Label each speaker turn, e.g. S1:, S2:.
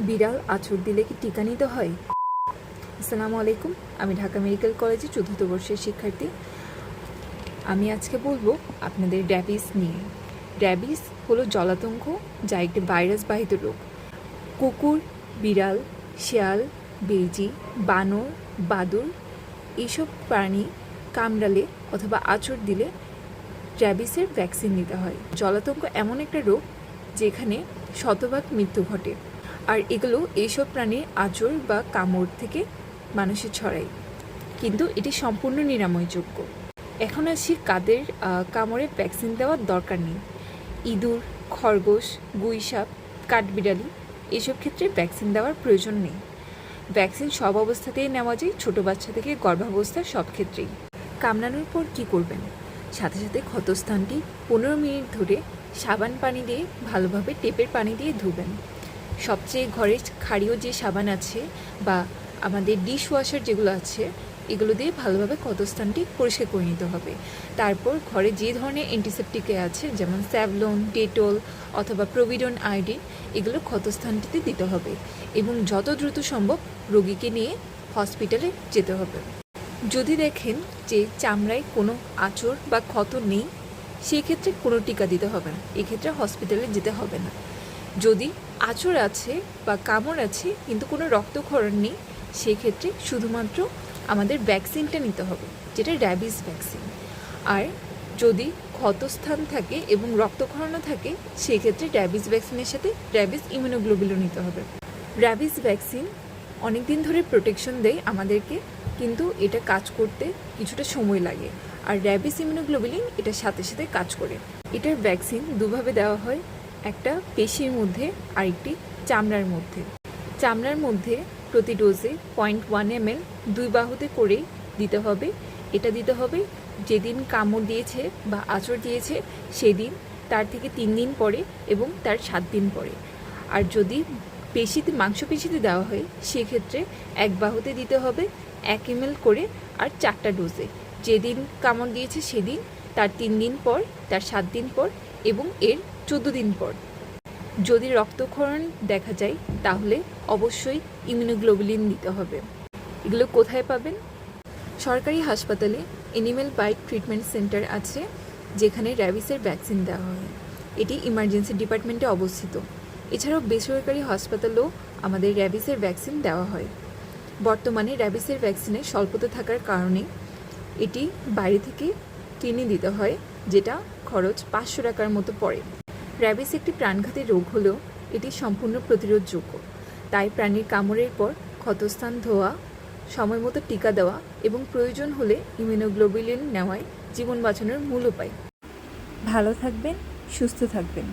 S1: বিড়াল আঁচড় দিলে কি টিকা নিতে হয়? আসসালামু আলাইকুম, আমি ঢাকা মেডিকেল কলেজে চতুর্থ বর্ষের শিক্ষার্থী। আমি আজকে বলবো আপনাদের র্যাবিস নিয়ে। র্যাবিস হলো জলাতঙ্ক, যা একটি ভাইরাস বাহিত রোগ। কুকুর, বিড়াল, শিয়াল, বেজি, বানর, বাদুড় এইসব প্রাণী কামড়ালে অথবা আঁচড় দিলে র্যাবিসের ভ্যাকসিন নিতে হয়। জলাতঙ্ক এমন একটা রোগ যেখানে শতভাগ মৃত্যু ঘটে, আর এগুলো এইসব প্রাণীর আঁচড় বা কামড় থেকে মানুষে ছড়ায়, কিন্তু এটি সম্পূর্ণ নিরাময়যোগ্য। এখন আসি কাদের কামড়ে ভ্যাকসিন দেওয়ার দরকার নেই। ইঁদুর, খরগোশ, গুইসাপ, কাঠবিড়ালি এসব ক্ষেত্রে ভ্যাকসিন দেওয়ার প্রয়োজন নেই। ভ্যাকসিন সব অবস্থাতেই নেওয়া যায়, ছোটো বাচ্চা থেকে গর্ভাবস্থার সব ক্ষেত্রেই। কামড়ানোর পর কী করবেন? সাথে সাথে ক্ষতস্থানটি 15 মিনিট ধরে সাবান পানি দিয়ে ভালোভাবে টেপের পানি দিয়ে ধুবেন। সবচেয়ে ঘরে ক্ষারীয় যে সাবান আছে বা আমাদের ডিশ ওয়াশার যেগুলো আছে, এগুলো দিয়ে ভালোভাবে ক্ষতস্থানটি পরিষ্কার করে নিতে হবে। তারপর ঘরে যে ধরনের অ্যান্টিসেপটিকে আছে, যেমন স্যাভলন, ডেটল অথবা প্রোভিডন আয়োডিন, এগুলো ক্ষতস্থানটিতে দিতে হবে এবং যত দ্রুত সম্ভব রোগীকে নিয়ে হসপিটালে যেতে হবে। যদি দেখেন যে চামড়ায় কোনো আঁচড় বা ক্ষত নেই, সেই ক্ষেত্রে কোনো টিকা দিতে হবে না, এক্ষেত্রে হসপিটালে যেতে হবে না। যদি আঁচড় আছে বা কামড় আছে কিন্তু কোনো রক্তক্ষরণ নেই, সেক্ষেত্রে শুধুমাত্র আমাদের ভ্যাকসিনটা নিতে হবে, যেটা র্যাবিস ভ্যাকসিন। আর যদি ক্ষতস্থান থাকে এবং রক্তক্ষরণও থাকে, সেক্ষেত্রে র্যাবিস ভ্যাকসিনের সাথে র্যাবিস ইমিউনোগ্লোবুলিন নিতে হবে। র্যাবিস ভ্যাকসিন অনেক দিন ধরে প্রোটেকশন দেয় আমাদেরকে, কিন্তু এটা কাজ করতে কিছুটা সময় লাগে। আর র্যাবিস ইমিউনোগ্লোবুলিন এটার সাথে সাথে কাজ করে। এটার ভ্যাকসিন দুভাবে দেওয়া হয়, একটা পেশির মধ্যে আর একটি চামড়ার মধ্যে। চামড়ার মধ্যে প্রতি ডোজে 0.1 ml 2 বাহুতে করেই দিতে হবে। এটা দিতে হবে যেদিন কামড় দিয়েছে বা আঁচড় দিয়েছে সেদিন, তার থেকে 3 দিন পরে এবং তার 7 দিন পরে। আর যদি পেশিতে, মাংসপেশিতে দেওয়া হয়, সেক্ষেত্রে 1 বাহুতে দিতে হবে 1 ml করে, আর 4টা ডোজে। যেদিন কামড় দিয়েছে সেদিন, তার 3 দিন পর, তার 7 দিন পর এবং এর 14 দিন পর। যদি রক্তক্ষরণ দেখা যায় তাহলে অবশ্যই ইমিউনোগ্লোবুলিন দিতে হবে। এগুলো কোথায় পাবেন? সরকারি হাসপাতালে অ্যানিম্যাল বাইট ট্রিটমেন্ট সেন্টার আছে, যেখানে র্যাবিসের ভ্যাকসিন দেওয়া হয়। এটি ইমার্জেন্সি ডিপার্টমেন্টে অবস্থিত। এছাড়াও বেসরকারি হাসপাতালেও আমাদের র্যাবিসের ভ্যাকসিন দেওয়া হয়। বর্তমানে র্যাবিসের ভ্যাকসিনের স্বল্পতা থাকার কারণে এটি বাইরে থেকে কিনে দিতে হয়, যেটা খরচ 500 টাকার মতো পড়ে। র্যাবিস একটি প্রাণঘাতী রোগ হলেও এটি সম্পূর্ণ প্রতিরোধযোগ্য। তাই প্রাণীর কামড়ের পর ক্ষতস্থান ধোয়া, সময় মতো টিকা দেওয়া এবং প্রয়োজন হলে ইমিউনোগ্লোবুলিন নেওয়াই জীবন বাঁচানোর মূল উপায়। ভালো থাকবেন, সুস্থ থাকবেন।